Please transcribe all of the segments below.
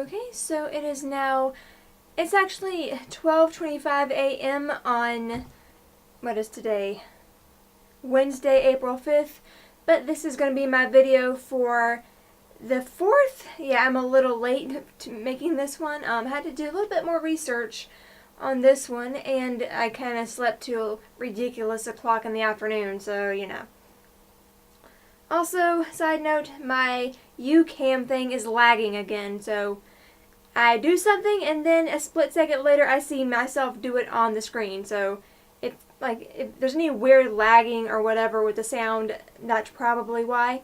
Okay, so it is now, it's actually 12:25 a.m. on, what is today? Wednesday, April 5th, but this is going to be my video for the 4th. Yeah, I'm a little late to making this one. Had to do a little bit more research on this one, and I kind of slept till ridiculous o'clock in the afternoon, so, you know. Also, side note, my UCam thing is lagging again, so I do something and then a split second later I see myself do it on the screen. So if there's any weird lagging or whatever with the sound, that's probably why.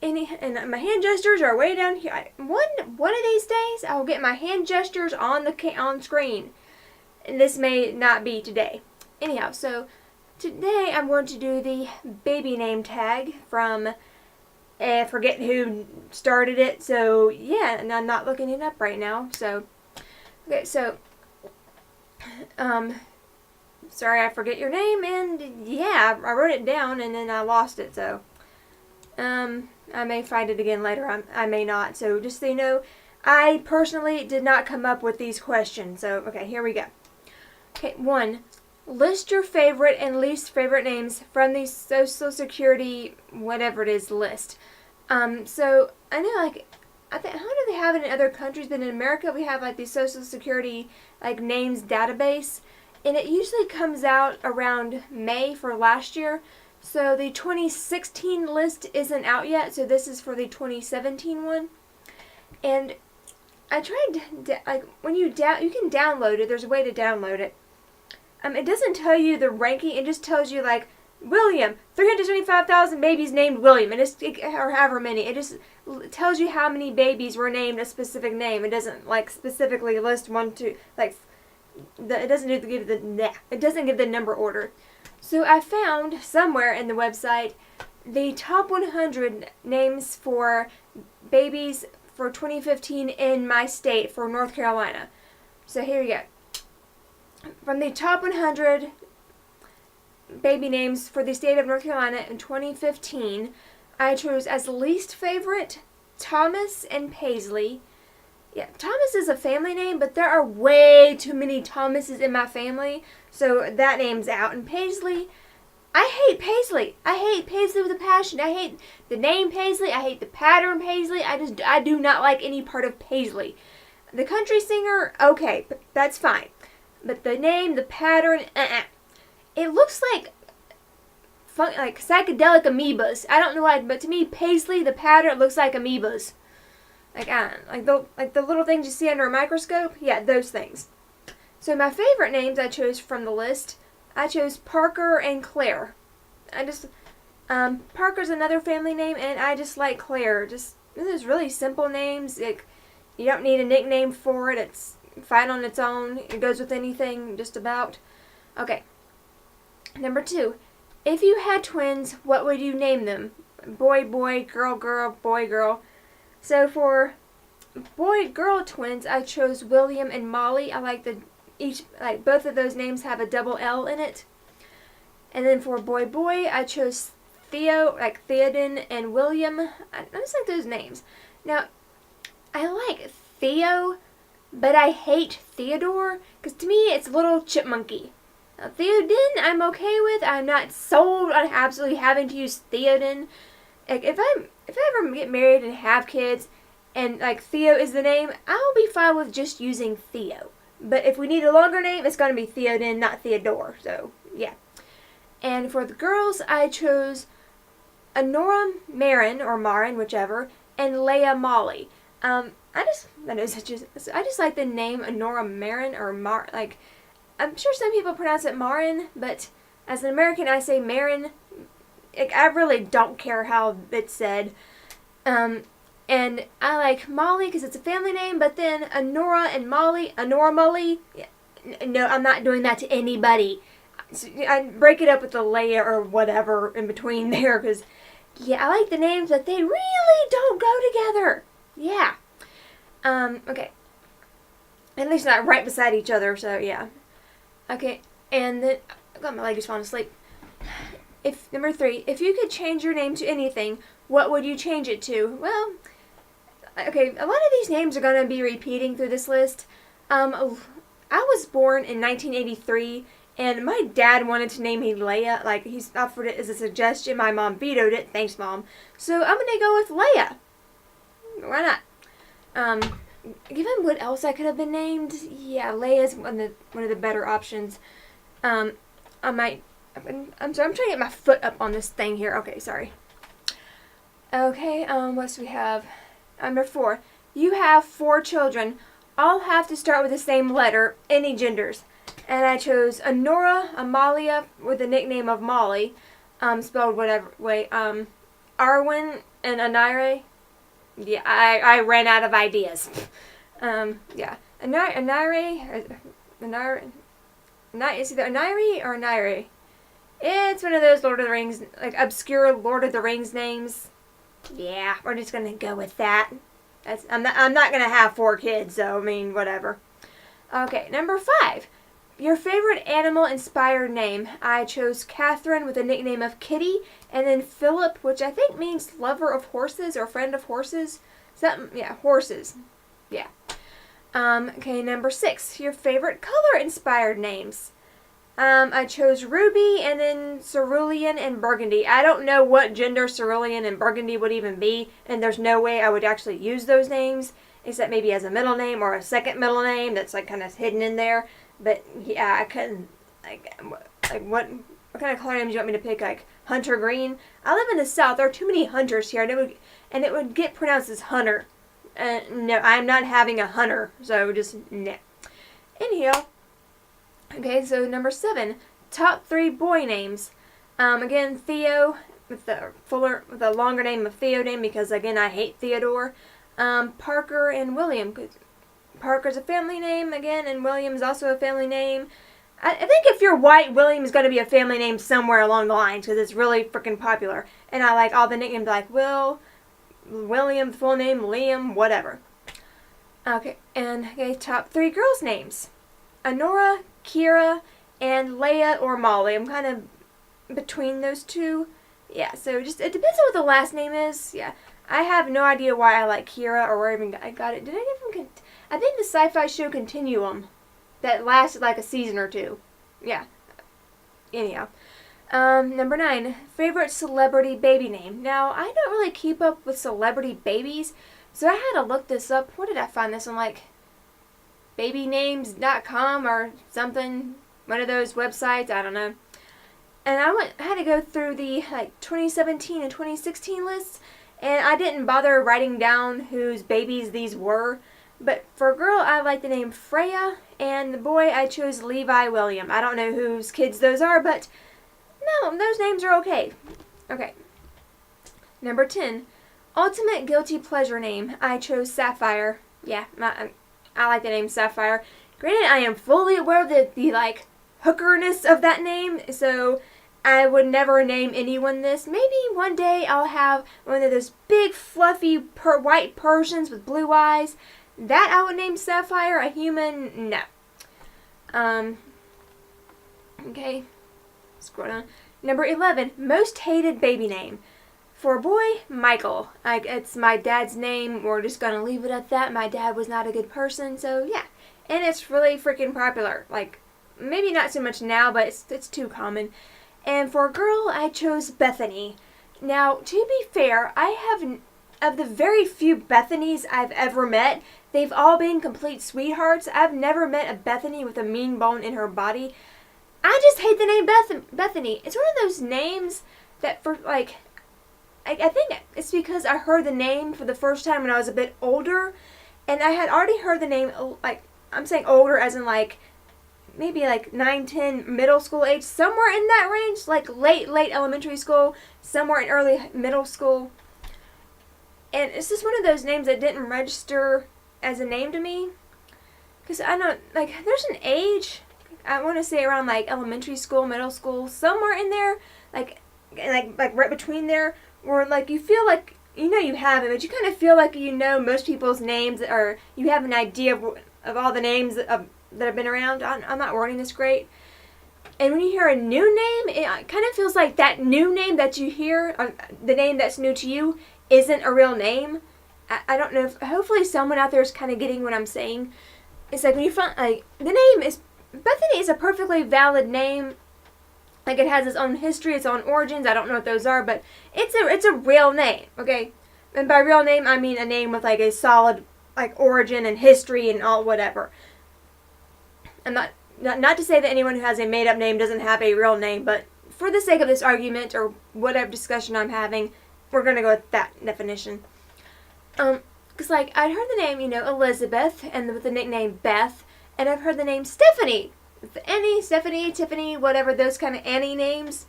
And my hand gestures are way down here. One of these days I will get my hand gestures on screen, and this may not be today. Anyhow, so today I'm going to do the baby name tag from, I forget who started it, so yeah, and I'm not looking it up right now, so, okay, so, sorry I forget your name, and yeah, I wrote it down, and then I lost it, so, I may find it again later, I may not, so just so you know, I personally did not come up with these questions, so, okay, here we go. Okay, 1. List your favorite and least favorite names from the Social Security, whatever it is, list. So, I know, how do they have it in other countries? But in America, we have, the Social Security, names database. And it usually comes out around May for last year. So, the 2016 list isn't out yet. So, this is for the 2017 one. And I tried, when you can download it. There's a way to download it. It doesn't tell you the ranking. It just tells you, William, 375,000 babies named William, or however many. It just tells you how many babies were named a specific name. It doesn't, specifically list one, two, it doesn't give the number order. So I found somewhere in the website the top 100 names for babies for 2015 in my state for North Carolina. So here you go. From the top 100 baby names for the state of North Carolina in 2015, I chose as least favorite Thomas and Paisley. Yeah, Thomas is a family name, but there are way too many Thomases in my family, so that name's out. And Paisley, I hate Paisley. I hate Paisley with a passion. I hate the name Paisley. I hate the pattern Paisley. I do not like any part of Paisley. The country singer, okay, but that's fine. But the name, the pattern, It looks like psychedelic amoebas. I don't know why, but to me, Paisley, the pattern, looks like amoebas. The little things you see under a microscope. Yeah, those things. So my favorite names I chose from the list, I chose Parker and Claire. Parker's another family name, and I just like Claire. This is really simple names. You don't need a nickname for it. It's fine on its own. It goes with anything, just about. Okay. Number 2. If you had twins, what would you name them? Boy, boy, girl, girl, boy, girl. So for boy, girl twins, I chose William and Molly. I like both of those names have a double L in it. And then for boy, boy, I chose Theo, Theoden and William. I just like those names. Now, I like Theo, but I hate Theodore, because to me it's a little chipmunky. Now, Theoden I'm okay with. I'm not sold on absolutely having to use Theoden. If I ever get married and have kids, and Theo is the name, I'll be fine with just using Theo. But if we need a longer name, it's going to be Theoden, not Theodore. So, yeah. And for the girls, I chose Honora Marin, or Marin, whichever, and Leah Molly. I just like the name Honora Marin, or I'm sure some people pronounce it Marin, but as an American, I say Marin. I really don't care how it's said. And I like Molly because it's a family name, but then Honora Molly, yeah, no, I'm not doing that to anybody. So I break it up with the Leia or whatever in between there, because, yeah, I like the names, but they really don't go together. Yeah. Okay. At least not right beside each other, so yeah. Okay, and then, God, my leg just falling asleep. Number 3, if you could change your name to anything, what would you change it to? Well, okay, a lot of these names are going to be repeating through this list. I was born in 1983, and my dad wanted to name me Leia. Like, he's offered it as a suggestion. My mom vetoed it. Thanks, Mom. So I'm going to go with Leia. Why not? Given what else I could have been named, yeah, Leia's one of the better options. I might. I'm sorry. I'm trying to get my foot up on this thing here. Okay, sorry. Okay. What do we have? Number 4. You have 4 children. All have to start with the same letter. Any genders. And I chose Honora, Amalia, with the nickname of Molly, spelled whatever way. Arwen and Anire. Yeah, I ran out of ideas. Yeah. Anire, it's either Anire or Anire. It's one of those Lord of the Rings, like obscure Lord of the Rings names. Yeah, we're just gonna go with that. I'm not gonna have 4 kids, so I mean whatever. Okay, number 5. Your favorite animal-inspired name. I chose Catherine with the nickname of Kitty, and then Philip, which I think means lover of horses or friend of horses. Something, yeah, horses. Yeah. Okay, number 6. Your favorite color-inspired names. I chose Ruby and then Cerulean and Burgundy. I don't know what gender Cerulean and Burgundy would even be, and there's no way I would actually use those names, except maybe as a middle name or a second middle name that's like kind of hidden in there. But yeah, I couldn't, what kind of color names do you want me to pick? Like Hunter Green? I live in the South. There are too many hunters here, and it would get pronounced as Hunter. No, I'm not having a Hunter, so just no. Anyhow, okay, so number 7, top 3 boy names. Again, Theo with the longer name of Theodane, because again I hate Theodore. Parker and William. Parker's a family name again, and William's also a family name. I think if you're white, William is going to be a family name somewhere along the lines because it's really freaking popular. And I like all the nicknames like William, full name, Liam, whatever. Okay, and top 3 girls' names. Honora, Kira, and Leia or Molly. I'm kind of between those two. Yeah, so just it depends on what the last name is. Yeah, I have no idea why I like Kira or where I got it. Did I even I think the sci-fi show Continuum that lasted like a season or 2. Yeah. Anyhow. Number 9, favorite celebrity baby name. Now, I don't really keep up with celebrity babies, so I had to look this up. Where did I find this on, like, babynames.com or something? One of those websites, I don't know. And I had to go through the, like, 2017 and 2016 lists, and I didn't bother writing down whose babies these were. But for a girl, I like the name Freya, and the boy, I chose Levi William. I don't know whose kids those are, but no, those names are okay. Okay. Number 10, ultimate guilty pleasure name. I chose Sapphire. Yeah, I like the name Sapphire. Granted, I am fully aware of the like, hookerness of that name, so I would never name anyone this. Maybe one day I'll have one of those big, fluffy, white Persians with blue eyes. That I would name Sapphire. A human, no. Okay. Scroll down. Number 11, most hated baby name. For a boy, Michael. It's my dad's name. We're just going to leave it at that. My dad was not a good person, so yeah. And it's really freaking popular. Like, maybe not so much now, but it's too common. And for a girl, I chose Bethany. Now, to be fair, I have, of the very few Bethanies I've ever met, they've all been complete sweethearts. I've never met a Bethany with a mean bone in her body. I just hate the name Bethany. It's one of those names that for, like, I think it's because I heard the name for the first time when I was a bit older, and I had already heard the name, like, I'm saying older as in, like, maybe, like, 9, 10, middle school age, somewhere in that range, like, late elementary school, somewhere in early middle school. And it's just one of those names that didn't register as a name to me. Because I don't, like, there's an age, I want to say around, like, elementary school, middle school, somewhere in there, like right between there, where, like, you feel like, you know you have it, but you kind of feel like you know most people's names, or you have an idea of all the names that have been around. I'm not wording this great. And when you hear a new name, it kind of feels like that new name that you hear, or the name that's new to you, isn't a real name. I don't know if, hopefully someone out there is kind of getting what I'm saying. It's like when you find, like, the name is, Bethany is a perfectly valid name. Like, it has its own history, its own origins. I don't know what those are, but it's a real name, okay? And by real name, I mean a name with, like, a solid, like, origin and history and all whatever. I'm not to say that anyone who has a made-up name doesn't have a real name, but for the sake of this argument or whatever discussion I'm having, we're going to go with that definition. Because, like, I'd heard the name, Elizabeth, and with the nickname Beth, and I've heard the name Stephanie. Annie, Stephanie, Tiffany, whatever, those kind of Annie names.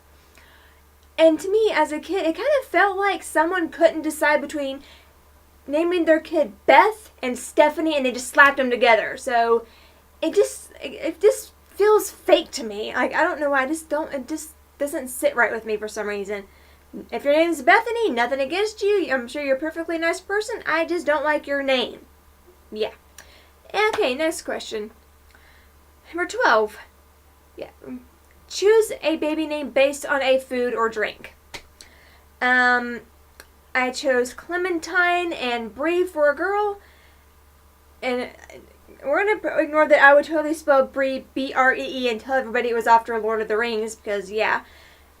And to me, as a kid, it kind of felt like someone couldn't decide between naming their kid Beth and Stephanie, and they just slapped them together. So, it just feels fake to me. Like, I don't know why, it just doesn't sit right with me for some reason. If your name is Bethany, nothing against you. I'm sure you're a perfectly nice person. I just don't like your name. Yeah. Okay, next question. Number 12. Yeah. Choose a baby name based on a food or drink. I chose Clementine and Brie for a girl. And we're going to ignore that I would totally spell Brie, B-R-E-E, and tell everybody it was after Lord of the Rings, because, yeah.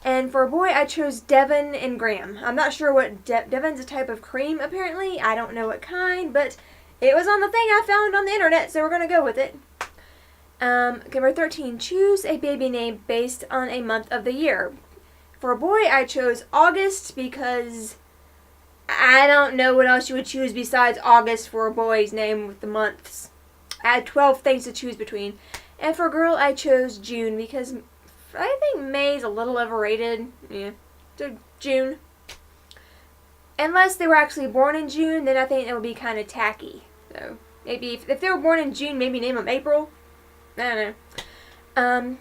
And for a boy, I chose Devon and Graham. I'm not sure what Devon's a type of cream, apparently. I don't know what kind, but it was on the thing I found on the internet, so we're going to go with it. Number 13, choose a baby name based on a month of the year. For a boy, I chose August because I don't know what else you would choose besides August for a boy's name with the months. I had 12 things to choose between. And for a girl, I chose June because I think May is a little overrated. Yeah, so June. Unless they were actually born in June, then I think it would be kind of tacky. So maybe if they were born in June, maybe name them April. I don't know.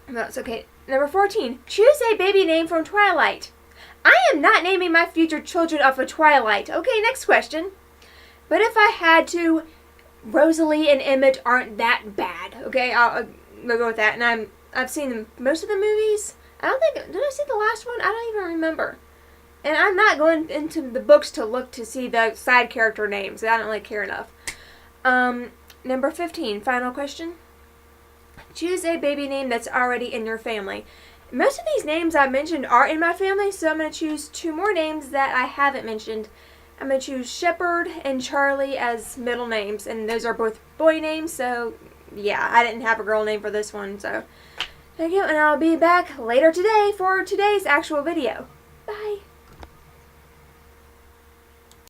That's okay. Number 14. Choose a baby name from Twilight. I am not naming my future children off of Twilight. Okay, next question. But if I had to, Rosalie and Emmett aren't that bad. Okay, I'll go with that. And I've seen most of the movies. Did I see the last one? I don't even remember. And I'm not going into the books to look to see the side character names. I don't really care enough. Number 15, final question. Choose a baby name that's already in your family. Most of these names I mentioned are in my family, so I'm going to choose 2 more names that I haven't mentioned. I'm going to choose Shepherd and Charlie as middle names, and those are both boy names, so yeah, I didn't have a girl name for this one, so thank you, and I'll be back later today for today's actual video. Bye!